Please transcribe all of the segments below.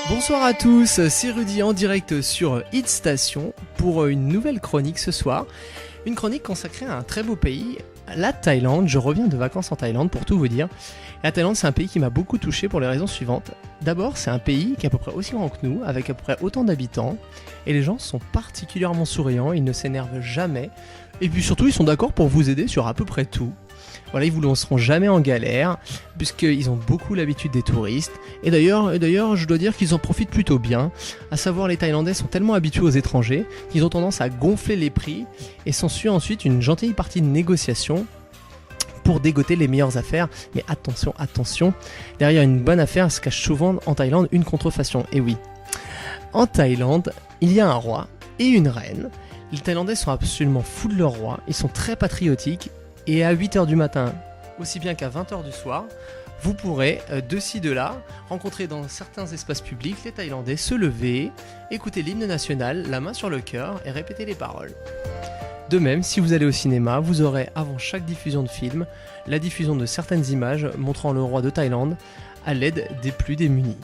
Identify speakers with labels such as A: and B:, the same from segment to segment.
A: Bonsoir à tous, c'est Rudy en direct sur Hit Station pour une nouvelle chronique ce soir. Une chronique consacrée à un très beau pays, la Thaïlande. Je reviens de vacances en Thaïlande pour tout vous dire. La Thaïlande, c'est un pays qui m'a beaucoup touché pour les raisons suivantes. D'abord, c'est un pays qui est à peu près aussi grand que nous, avec à peu près autant d'habitants. Et les gens sont particulièrement souriants, ils ne s'énervent jamais. Et puis surtout, ils sont d'accord pour vous aider sur à peu près tout. Voilà, ils vous lanceront jamais en galère, puisqu'ils ont beaucoup l'habitude des touristes. Et d'ailleurs, je dois dire qu'ils en profitent plutôt bien. À savoir, les Thaïlandais sont tellement habitués aux étrangers qu'ils ont tendance à gonfler les prix et s'ensuit ensuite une gentille partie de négociation pour dégoter les meilleures affaires. Mais attention, derrière une bonne affaire se cache souvent en Thaïlande une contrefaçon. Et oui, en Thaïlande, il y a un roi et une reine. Les Thaïlandais sont absolument fous de leur roi, ils sont très patriotiques. Et à 8h du matin, aussi bien qu'à 20h du soir, vous pourrez, de ci de là, rencontrer dans certains espaces publics les Thaïlandais se lever, écouter l'hymne national, la main sur le cœur et répéter les paroles. De même, si vous allez au cinéma, vous aurez avant chaque diffusion de film, la diffusion de certaines images montrant le roi de Thaïlande à l'aide des plus démunis.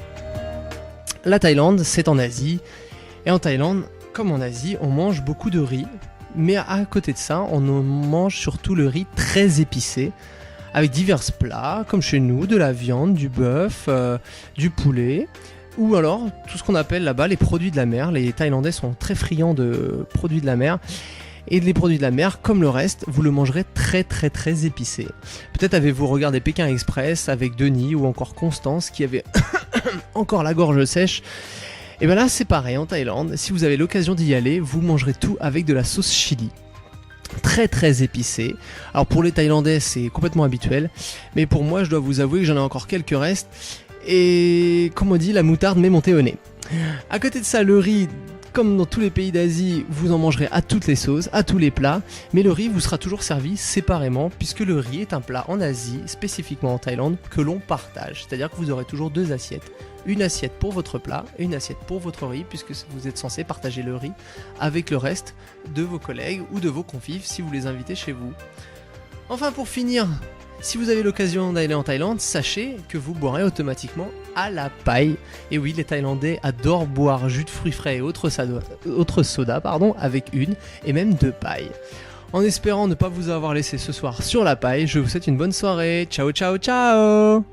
A: La Thaïlande, c'est en Asie, et en Thaïlande, comme en Asie, on mange beaucoup de riz. Mais à côté de ça, on mange surtout le riz très épicé, avec divers plats, comme chez nous, de la viande, du bœuf, du poulet, ou alors tout ce qu'on appelle là-bas les produits de la mer. Les Thaïlandais sont très friands de produits de la mer, et les produits de la mer, comme le reste, vous le mangerez très épicé. Peut-être avez-vous regardé Pékin Express avec Denis ou encore Constance qui avait encore la gorge sèche. Et bien là c'est pareil en Thaïlande, si vous avez l'occasion d'y aller, vous mangerez tout avec de la sauce chili. Très épicée. Alors pour les Thaïlandais c'est complètement habituel, mais pour moi je dois vous avouer que j'en ai encore quelques restes. Et comme on dit, la moutarde m'est montée au nez. À côté de ça, le riz, comme dans tous les pays d'Asie, vous en mangerez à toutes les sauces, à tous les plats, mais le riz vous sera toujours servi séparément, puisque le riz est un plat en Asie, spécifiquement en Thaïlande, que l'on partage. C'est-à-dire que vous aurez toujours deux assiettes. Une assiette pour votre plat et une assiette pour votre riz, puisque vous êtes censé partager le riz avec le reste de vos collègues ou de vos convives si vous les invitez chez vous. Enfin, pour finir, si vous avez l'occasion d'aller en Thaïlande, sachez que vous boirez automatiquement à la paille. Et oui, les Thaïlandais adorent boire jus de fruits frais et autres sodas, avec une et même deux pailles. En espérant ne pas vous avoir laissé ce soir sur la paille, je vous souhaite une bonne soirée. Ciao.